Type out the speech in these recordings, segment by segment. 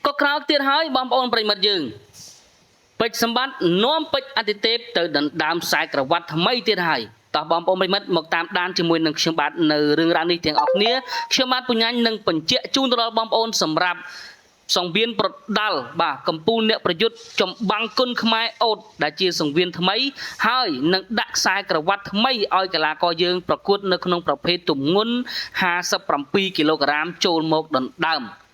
ก็คราวเตียนหายบอมโอนปริมาณยืงเป็ดสมบัติน้อมเป็ดอัติเทพtừดามสายกระวัดทำไมเตียนหายต่อบอมโอนปริมาณหมกตามด้านจมวยหนึ่งเชื่อมบัตในเรื่องราวนี้เถียงออกเนี้ยเชื่อมบัตปุญญาหนึ่งปัญเจจูนตลอดบอมโอนสำหรับส่งเวียนปรดดัลบ่ากำปูเนี่ยประยุทธ์จมบังกุนขมายอดได้เจียส่งเวียนทำไมให้นักดักสายกระวัดทำไมอ้อยกะลากอยืงประกวดในขนมประเภทตุ่มงุน50 กิโลกรัมโจลหมกดันดำ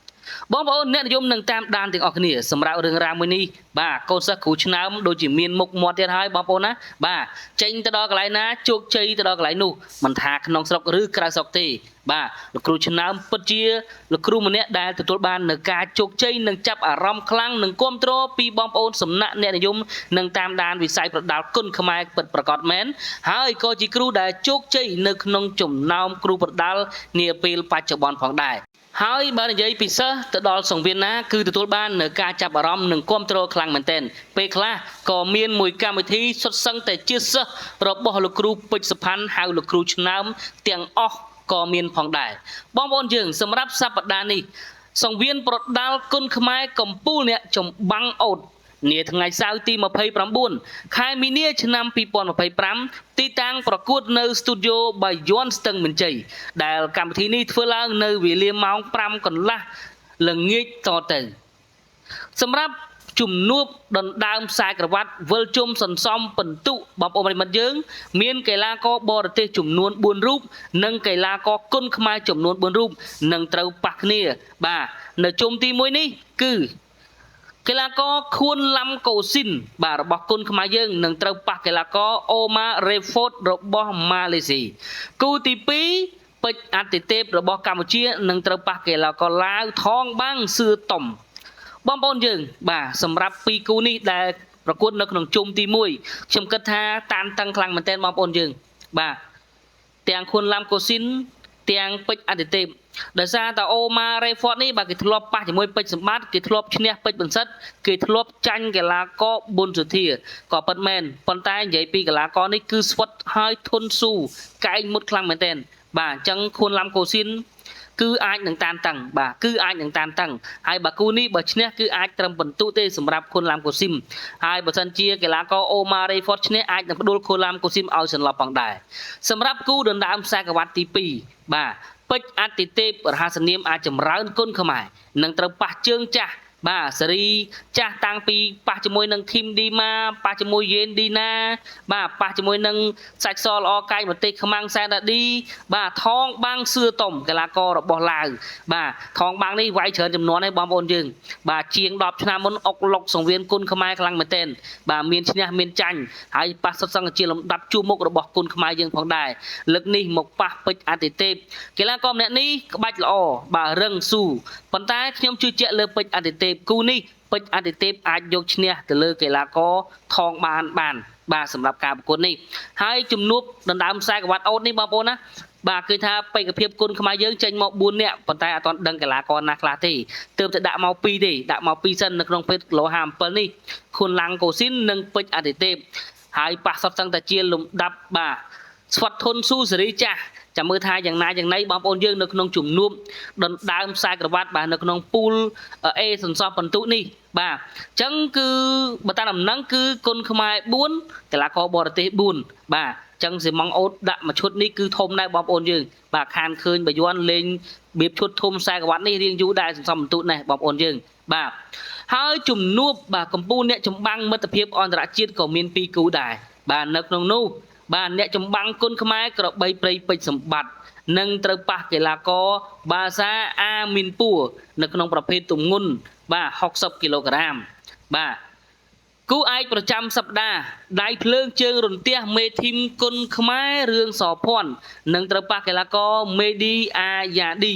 บอมโอนเนี่ยนิยมหนึ่งตามด้านถึงออกเนี่ยสำหรับเรื่องราวมื้อนี้บ่าโกสักขูชน้ำโดยจิมีนมุกมอดเทียนให้บอมโอนนะบ่าเจงตะดอกไหลนะจุกใจตะดอกไหลนู่มันทาขนมสลกหรือกระสอกตีบ่าลูกครูชน้ำปัจเจียลูกครูมันเนี่ยได้ตัวบ้านหนึ่งการจุกใจหนึ่งจับอารมณ์คลั่งหนึ่งก้มโตรปีบอมโอนสำนักเนี่ยนิยมหนึ่งตามด้านวิสัยประดาก้นขมายเปิดประกอบแมนให้ก็จีครูได้จุกใจหนึ่งขนมจุ่มน้ำครูประดาเนี่ยปีปัจจุบันของได้ហើយបើនិយាយពិសេសទៅដល់សង្វៀនណាគឺទទួលបាននៅការចាប់អារម្មណ៍និងគាំទ្រខ្លាំងមែនទែនពេលខ្លះក៏មានមួយកម្មវិធីសុទ្ធសឹងតែជាសិស្សរបស់លោកគ្រូពេជ្រសុផាន់ហៅលោកគ្រូឆ្នើមទាំងអស់ក៏មានផងដែរបងប្អូនយើងសម្រាប់សប្តាហ៍នេះសង្វៀនប្រដាល់គុណខ្មែរកម្ពុជាអ្នកចំបាំងអូតនាថ្ងៃសៅរ៍ទី29ខែមីនាឆ្នាំ2025ទីតាំងប្រកួតនៅស្ទូឌីយោបាយ័នស្ទឹងមានជ័យដែលកម្មវិធីនេះធ្វើឡើងនៅវេលាម៉ោង5កន្លះល្ងាចតទៅសម្រាប់ជំនួបដណ្ដើមខ្សែក្រវ៉ាត់វិលជុំសន្សំពិន្ទុបងប្អូនប្រិយមិត្តយើងមានកីឡាករបរទេសចំនួន4រូបនិងកីឡាករគុណខ្មែរចំនួន4រូបនឹងត្រូវប៉ះគ្នាបាទនៅជុំទី1នេះគឺកីឡាករខួនឡាំកូស៊ីនបាទរបស់គុណខ្មែរយើងនឹងត្រូវប៉ះកីឡាករអូម៉ារ៉េហ្វូតរបស់ម៉ាឡេស៊ីគូទី2ពេជ្រអាទិទេពរបស់កម្ពុជានឹងត្រូវប៉ះកីឡាករឡាវថងបាំងសឿតុំបងប្អូនយើងបាទសម្រាប់2គូនេះដែលប្រកួតនៅក្នុងជុំទី1ខ្ញុំគិតថាតានតឹងខ្លាំងមែនទែនបងប្អូនយើងបាទទាំងខួនឡាំកូស៊ីនទាំងពេជ្រអាទិទេពដោយសារតែអូម៉ារ៉េហ្វតនេះបាទគេធ្លាប់ប៉ះជាមួយពេជ្រសម្បត្តិគេធ្លាប់ឈ្នះពេជ្របន្សិតគេធ្លាប់ចាញ់កីឡាករប៊ុនសុធាក៏ពិតមែនប៉ុន្តែនិយាយពីកីឡាករនេះគឺស្វិតហើយធន់ស៊ូកែងមុតខ្លាំងមែនទែនបាទអញ្ចឹងខួនឡាំកូស៊ីនគឺអាចនឹងតានតឹងបាទគឺអាចនឹងតានតឹងហើយបើគូនេះបើឈ្នះគឺអាចត្រឹមពិន្ទុទេសម្រាប់ខួនឡាំកូស៊ីមហើយបើសិនជាកីឡាករអូម៉ារ៉េហ្វតឈ្នះអាចនឹងផ្ដួលខួនឡាំកូស៊ីមឲ្យសន្លប់ផងដែរសម្រាប់គូដណ្ដើមខ្សែក្រវ៉ាត់ទី2បាទពេជ្រអាទិទេពរហស្សនាមអាចចម្រើនគុណខ្មែរនឹងត្រូវប៉ះជើងចាស់បាទសេរីចាស់តាំងពីប៉ះជាមួយនឹងធីមឌីម៉ាប៉ះជាមួយយេនឌីណាបាទប៉ះជាមួយនឹងសាច់សល្អកាយប្រទេសខ្មាំងសែនដាឌីបាទថងបាំងសឿតុំកីឡាកររបស់ឡាវបាទថងបាំងនេះវាយច្រើនចំនួនហើយបងប្អូនយើងបាទជាង10ឆ្នាំមុនអុកឡុកសង្វៀនគុណខ្មែរខ្លាំងមែនទែនបាទមានឈ្នះមានចាញ់ហើយប៉ះសុទ្ធសឹងជាលំដាប់ជួរមុខរបស់គុណខ្មែរយើងផងដែរលើកនេះមកប៉ះពេជ្រអាទិទេពកីឡាករម្នាក់នេះក្បាច់ល្អបាទរឹងស៊ូប៉ុន្តែខ្ញុំជឿជាក់លើពេជ្រអាទិទេពគូនេះពេជ្រអាទិទេពអាចយកឈ្នះទៅលើកីឡាករថងបានបាទសម្រាប់ការប្រកួតនេះហើយជំនួបដណ្ដើមខ្សែក្រវ៉ាត់អូតនេះបងប្អូនណាបាទគឺថាបេក្ខភាពគុណខ្មែរយើងចេញមក4នាក់ប៉ុន្តែអត់ទាន់ដឹងកីឡាករណាខ្លះទេទើបតែដាក់មក2ទេដាក់មក2សិននៅក្នុងភេទគីឡូ57នេះខួនឡាំងកូស៊ីននិងពេជ្រអាទិទេពហើយប៉ះសុទ្ធសឹងតែជាលំដាប់បាទស្វាត់ធុនស៊ូសេរីចាស់ចាំមើលថាយ៉ាងណាយ៉ាងណីបងប្អូនយើងនៅក្នុងជំនួបដណ្ដើមខ្សែក្រវ៉ាត់បាទនៅក្នុងពូល A សន្សំពិន្ទុនេះបាទអញ្ចឹងគឺបើតាមដំណឹងគឺគុណខ្មែរ4កីឡាករបរទេស4បាទអញ្ចឹងសេម៉ង់អូតដាក់មួយឈុតនេះគឺធំដែរបងប្អូនយើងបាទខានឃើញបាយ័នលេងបៀបឈុតធំខ្សែក្រវ៉ាត់នេះរៀងយូរដែរសន្សំពិន្ទុនេះបងប្អូនយើងបាទហើយជំនួបបាទកម្ពុជាអ្នកចម្បាំងមិត្តភាពអន្តរជាតិក៏មាន2គូដែរបាទនៅក្នុងនោះបាទអ្នកចម្បាំងគុណខ្មែរក្របីព្រៃពេជ្រសម្បត្តិនឹងត្រូវប៉ះកីឡាករបាសាអាមីនពួរនៅក្នុងប្រភេទទម្ងន់បាទ60 គីឡូក្រាមបាទគូឯកប្រចាំសប្តាហ៍ដៃភ្លើងជើងរន្ទះមេធីមគុណខ្មែររឿងសភ័ណ្ឌនឹងត្រូវប៉ះកីឡាករមេឌីអាយ៉ាឌី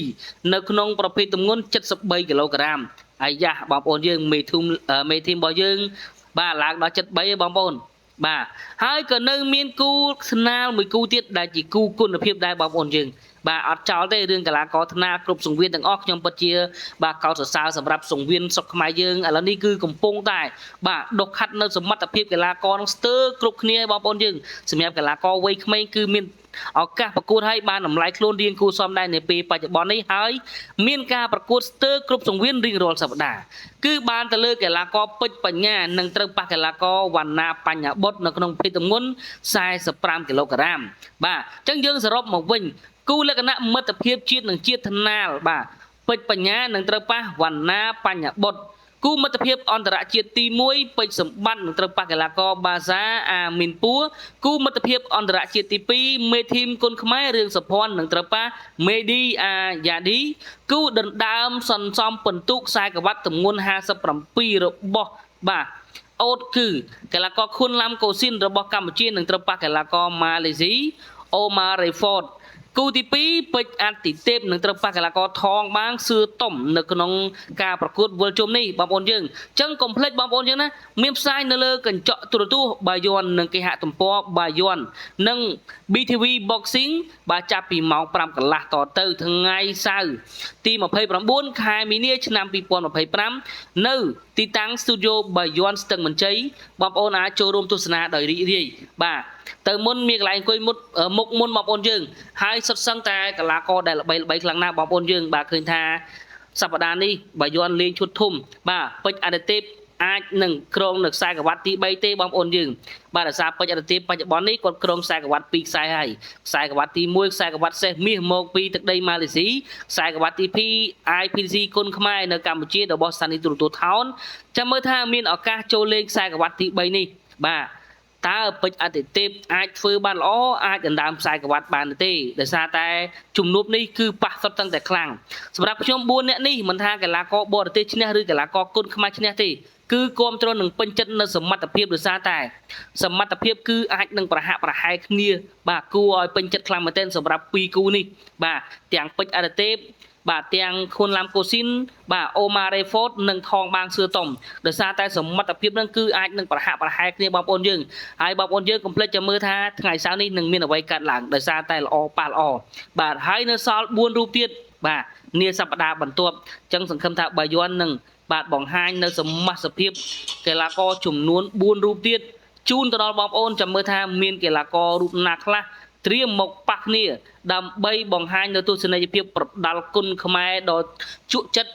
នៅក្នុងប្រភេទទម្ងន់73 គីឡូក្រាមអាយ៉ាបងប្អូនយើងមេធីមរបស់យើងបាទឡើងដល់73ឯងបងប្អូនបាទហើយក៏នៅមានគូស្នាលមួយគូទៀតដែលជាគូគុណភាពដែរបងប្អូនយើង បាទអត់ចោលទេរឿងកីឡាករថ្នាគ្រប់សង្វៀនទាំងអស់ខ្ញុំពិតជាបាទកោតសរសើរសម្រាប់សង្វៀនស្រុកខ្មែរយើងឥឡូវនេះគឺកំពុងតែបាទដុសខាត់នៅសមត្ថភាពកីឡាករនឹងស្ទើរគ្រប់គ្នាបងប្អូនយើងសម្រាប់កីឡាករវ័យក្មេងគឺមានឱកាសប្រកួតឲ្យបានតម្លៃខ្លួនរៀងគួរសមដែរនៅពេលបច្ចុប្បន្ននេះហើយមានការប្រកួតស្ទើរគ្រប់សង្វៀនរៀងរាល់សប្តាហ៍គឺបានទៅលើកីឡាករពេជ្របញ្ញានិងត្រូវប៉ះកីឡាករវណ្ណាបញ្ញាបុត្រនៅក្នុងភេទទម្ងន់45គីឡូក្រាមបាទអញ្ចឹងយើងសរុបមកវិញគូលក្ខណៈមិត្តភាពជាតិនិងជាតិថ្នាលបាទពេជ្របញ្ញានឹងត្រូវប៉ះវណ្ណាបញ្ញាបុត្រគូមិត្តភាពអន្តរជាតិទី1ពេជ្រសម្បត្តិនឹងត្រូវប៉ះកីឡាករបាសាអាមីនពួរគូមិត្តភាពអន្តរជាតិទី2មេធីមគុនខ្មែររឿងសុភ័ណ្ឌនឹងត្រូវប៉ះមេឌីអាយ៉ាឌីគូដណ្ដើមសន្សំពិន្ទុខ្សែក្រវ៉ាត់ទម្ងន់57របស់បាទអូតគឺកីឡាករខុនឡាំកូស៊ីនរបស់កម្ពុជានឹងត្រូវប៉ះកីឡាករម៉ាឡេស៊ីអូម៉ារ៉េហ្វតគូទី2ពេជ្រអាទិទេពនឹងត្រូវប៉ះកីឡាករថងបាងសឿតុំនៅក្នុងការប្រកួតវល់ជុំនេះបងប្អូនយើងអញ្ចឹងកុំភ្លេចបងប្អូនយើងណាមានផ្សាយនៅលើកញ្ចក់ទូរទស្សន៍បាយ័ននិងគេហទំព័របាយ័ននិង BTV Boxing បាទចាប់ពីម៉ោង5កន្លះតទៅថ្ងៃសៅរ៍ទី29ខែមីនាឆ្នាំ2025នៅទីតាំង Studio បាយ័នស្ទឹងមន្ជ័យបងប្អូនអាចចូលរួមទស្សនាដោយរីករាយបាទទៅមុនមានកន្លែងអង្គុយមុខមុនបងប្អូនយើងហើយសុទ្ធសឹងតែកីឡាករដែលល្បីខ្លាំងណាស់បងប្អូនយើងបាទឃើញថាសប្តាហ៍នេះបាយ័នលេងឈុតធំបាទពេជ្រអាទិទេពអាចនឹងក្រងនៅខ្សែក្រវ៉ាត់ទី3ទេបងប្អូនយើងបាទដោយសារពេជ្រអាទិទេពបច្ចុប្បន្ននេះគាត់ក្រងខ្សែក្រវ៉ាត់2ខ្សែហើយខ្សែក្រវ៉ាត់ទី1ខ្សែក្រវ៉ាត់សេះមាសមកពីទឹកដីម៉ាឡេស៊ីខ្សែក្រវ៉ាត់ទី2 IPC គុនខ្មែរនៅកម្ពុជារបស់ស្ថានីយទូរទស្សន៍ថោនចាំមើលថាមានឱកាសចូលលេងខ្សែក្រវ៉ាត់ទី3នេះបាទតើពេជ្រអាទិទេពអាចធ្វើបានល្អអាចដណ្ដើមខ្សែក្រវ៉ាត់បានទេដោយសារតែជំនួបនេះគឺប៉ះសុទ្ធតាំងតែខ្លាំងសម្រាប់ខ្ញុំ4នាក់នេះមិនថាកីឡាករបរទេសឈ្នះឬកីឡាករគុនខ្មែរឈ្នះទេគឺគ្រប់គ្រងនឹងពេញចិត្តនៅសមត្ថភាពដោយសារតែសមត្ថភាពគឺអាចនឹងប្រហាក់ប្រហែលគ្នាបាទគួរឲ្យពេញចិត្តខ្លាំងមែនទែនសម្រាប់2គូនេះបាទទាំងពេជ្រអាទិទេពបាទទាំងខុនឡាំកូស៊ីនបាទអូម៉ារ៉េហ្វតនិងថងបាងសឿតុំដោយសារតែសមត្ថភាពនឹងគឺអាចនឹងប្រហាក់ប្រហែលគ្នាបងប្អូនយើងហើយបងប្អូនយើងកុំភ្លេចចាំមើលថាថ្ងៃសៅរ៍នេះនឹងមានអ្វីកើតឡើងដោយសារតែល្អប៉ះល្អបាទហើយនៅសល់4រូបទៀតបាទនាសប្តាហ៍បន្ទាប់អញ្ចឹងសង្ឃឹមថាបាយ័ននឹងបាទបង្ហាញនៅសមាសភាពកីឡាករចំនួន4រូបទៀតជូនទៅដល់បងប្អូនចាំមើលថាមានកីឡាកររូបណាខ្លះត្រៀមមកប៉ះគ្នាដើម្បីបង្ហាញនៅទស្សនីយភាពប្រដាល់គុណខ្មែរដ៏ជក់ចិត្ត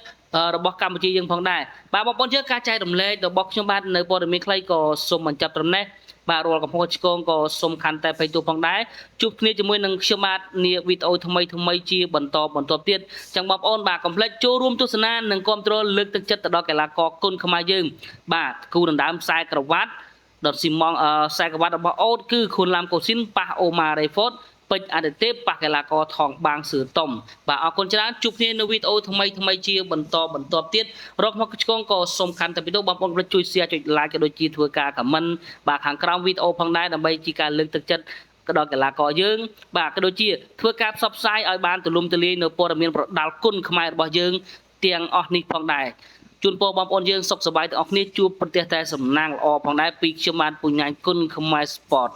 របស់កម្ពុជាយើងផងដែរបាទបងប្អូនយើងការចែករំលែករបស់ខ្ញុំបាទនៅព័ត៌មានខ្លីក៏សូមបញ្ចប់ត្រឹមនេះបាទរាល់កំពុងឆ្កងក៏សូមខន្តីអភ័យទោសផងដែរជួបគ្នាជាមួយនឹងខ្ញុំបាទនាវីដេអូថ្មីជាបន្តទៀតចឹងបងប្អូនបាទកុំភ្លេចចូលរួមទស្សនានិងគាំទ្រលើកទឹកចិត្តទៅដល់កីឡាករគុនខ្មែរយើងបាទគូដណ្ដើមខ្សែក្រវ៉ាត់ដុតស៊ីម៉ងខ្សែក្រវ៉ាត់របស់អូតគឺខុនឡាំកូស៊ីនប៉ះអូម៉ារ៉េហ្វតពេជ្រអាទិទេពប៉ះកីឡាករថងបាងសឿតុំបាទអរគុណច្រើនជួបគ្នានៅវីដេអូថ្មីជាបន្តទៀតរកមកឆ្កងក៏សូមខន្តីអភ័យទោសបងប្អូនជួយ share ចុច like ក៏ដូចជាធ្វើការ comment បាទខាងក្រោមវីដេអូផងដែរដើម្បីជាការលើកទឹកចិត្តក៏ដល់កីឡាករយើងបាទក៏ដូចជាធ្វើការផ្សព្វផ្សាយឲ្យបានទូលំទូលាយនៅព័ត៌មានប្រដាល់គុណខ្មែររបស់យើងទាំងអស់នេះផងដែរជូនពរបងប្អូនយើងសុខសប្បាយទាំងអស់គ្នាជួបប្រទេសតែសំណាងល្អផងដែរពីខ្ញុំបាទពុញ្ញាញគុណខ្មែរ Sport